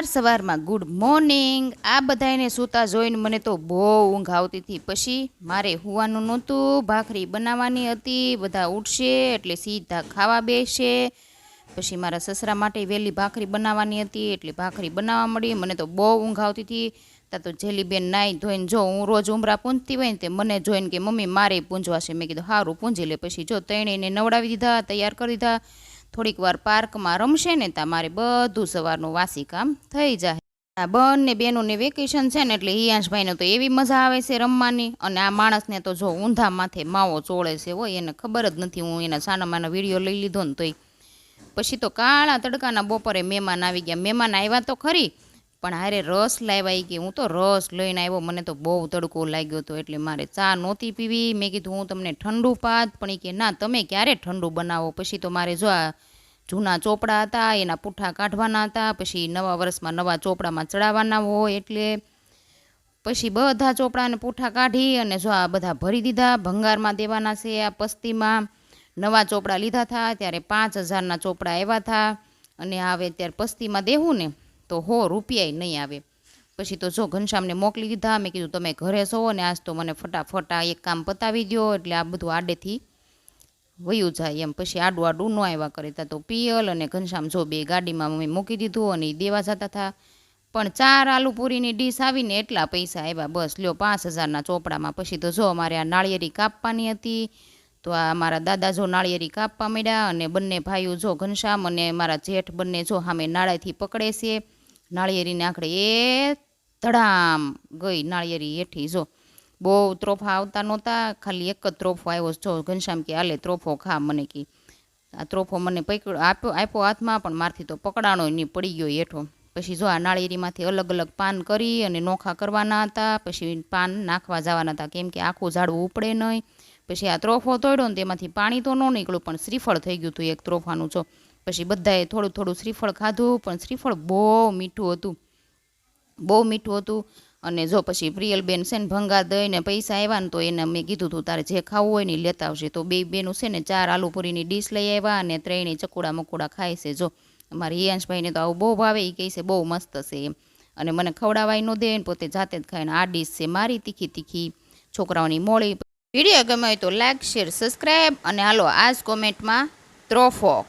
સવારમાં good morning આ બધાને સૂતા જોઈને મને તો બહુ ઊંઘ આવતી હતી. પછી મારે હુવાનું નહોતું, ભાખરી બનાવવાની હતી. બધા ઉઠશે એટલે સીધા ખાવા બેસશે. પછી મારા સસરા માટે વહેલી ભાખરી બનાવવાની હતી એટલે ભાખરી બનાવવા મળી. મને તો બહુ ઊંઘ આવતી હતી. ત્યાં તો જેલીબેન નાઈ ધોઈને, જો હું રોજ ઉમરા પૂંજતી હોય ને તે મને જોઈને કે મમ્મી મારે પૂંજવાશે. મેં કીધું સારું પૂંજી લે. પછી જો ત્રણેયને નવડાવી દીધા, તૈયાર કરી દીધા. થોડીક વાર પાર્કમાં રમશે ને ત્યાં મારે બધું સવારનું વાસી કામ થઈ જાય. આ બંને બેનોને વેકેશન છે ને એટલે હિયાંશભાઈને તો એવી મજા આવે છે રમવાની. અને આ માણસને તો જો ઊંધા માથે માવો ચોળે છે હોય, એને ખબર જ નથી. હું એના સાનામાનો વિડીયો લઈ લીધો ને તોય. પછી તો કાળા તડકાના બપોરે મહેમાન આવી ગયા. મહેમાન આવ્યા તો ખરી, પણ હારે રસ લાવ્યા કે હું તો રસ લઈને આવ્યો. મને તો બહુ તડકો લાગ્યો હતો એટલે મારે ચા નહોતી પીવી. મેં કીધું હું તમને ઠંડુ પાત, પણ એ કે ના તમે ક્યારે ઠંડુ બનાવો. પછી તો મારે જો આ જૂના ચોપડા હતા એના પૂઠા કાઢવાના હતા. પછી નવા વર્ષમાં નવા ચોપડામાં ચડાવવાના હોય એટલે પછી બધા ચોપડાને પૂઠા કાઢી અને જો આ બધા ભરી દીધા. ભંગારમાં દેવાના છે આ પસ્તીમાં. નવા ચોપડા લીધા હતા ત્યારે 5,000ના ચોપડા આવ્યા હતા. અને હવે ત્યારે પસ્તીમાં દેવું ને તો 100 રૂપિયા નહીં આવે. પછી તો જો ઘનશ્યામને મોકલી દીધા. મેં કીધું તમે ઘરે છો ને આજ તો મને ફટાફટ આ એક કામ પતાવી દો એટલે આ બધું આડેથી વયું જાય એમ. પછી આડું આડું ન આવ્યા કરે. તા તો પિયલ અને ઘનશ્યામ જો બે ગાડીમાં મમ્મી મૂકી દીધું અને દેવા જતા હતા. પણ 4 આલુ પૂરીની ડીશ આવીને એટલા પૈસા આવ્યા. બસ લ્યો 5,000ના ચોપડામાં. પછી તો જો અમારે આ નાળિયેરી કાપવાની હતી તો આ મારા દાદા જો નાળિયેરી કાપવા માંડ્યા અને બંને ભાઈઓ જો ઘનશ્યામ અને મારા જેઠ બંને જો સામે નાળાથી પકડે છે નાળિયેરીને. આખડે એ ધડામ ગઈ નાળિયેરી હેઠી. જો બહુ ત્રોફા આવતા નહોતા, ખાલી એક જ ત્રોફો આવ્યો. જો ઘનશ્યામ કે હાલે ત્રોફો ખા. મને કે આ ત્રોફો મને આપ્યો હાથમાં, પણ મારથી તો પકડાણો નહીં, પડી ગયો હેઠો. પછી જો આ નાળિયેરીમાંથી અલગ અલગ પાન કરી અને નોખા કરવાના હતા. પછી પાન નાખવા જવાના હતા કેમ કે આખું ઝાડવું ઉપડે નહીં. પછી આ ત્રોફો તોડ્યો ને તેમાંથી પાણી તો ન નીકળ્યું, પણ શ્રીફળ થઈ ગયું હતું એક ત્રોફાનું. જો પછી બધાએ થોડું થોડું શ્રીફળ ખાધું, પણ શ્રીફળ બહુ મીઠું હતું, બહુ મીઠું હતું. અને જો પછી પ્રિયલબેન છે ને ભંગાર દઈને પૈસા આવ્યા ને તો એને મેં કીધું હતું તારે જે ખાવું હોય ને લેતા આવશે. તો બે બેનું છે ને 4 આલુ પૂરીની ડીશ લઈ આવ્યા અને 3 ચકુડા મકોડા ખાય છે. જો અમારા હિયાંશભાઈને તો આવું બહુ ભાવે. એ કહે છે બહુ મસ્ત છે એમ. અને મને ખવડાવાય ન દે ને પોતે જાતે જ ખાય. ને આ ડીશ છે મારી તીખી તીખી છોકરાઓની મોળી. વિડીયો ગમે હોય તો લાઈક, શેર, સબસ્ક્રાઈબ અને હાલો આજ કોમેન્ટમાં ત્રોફો.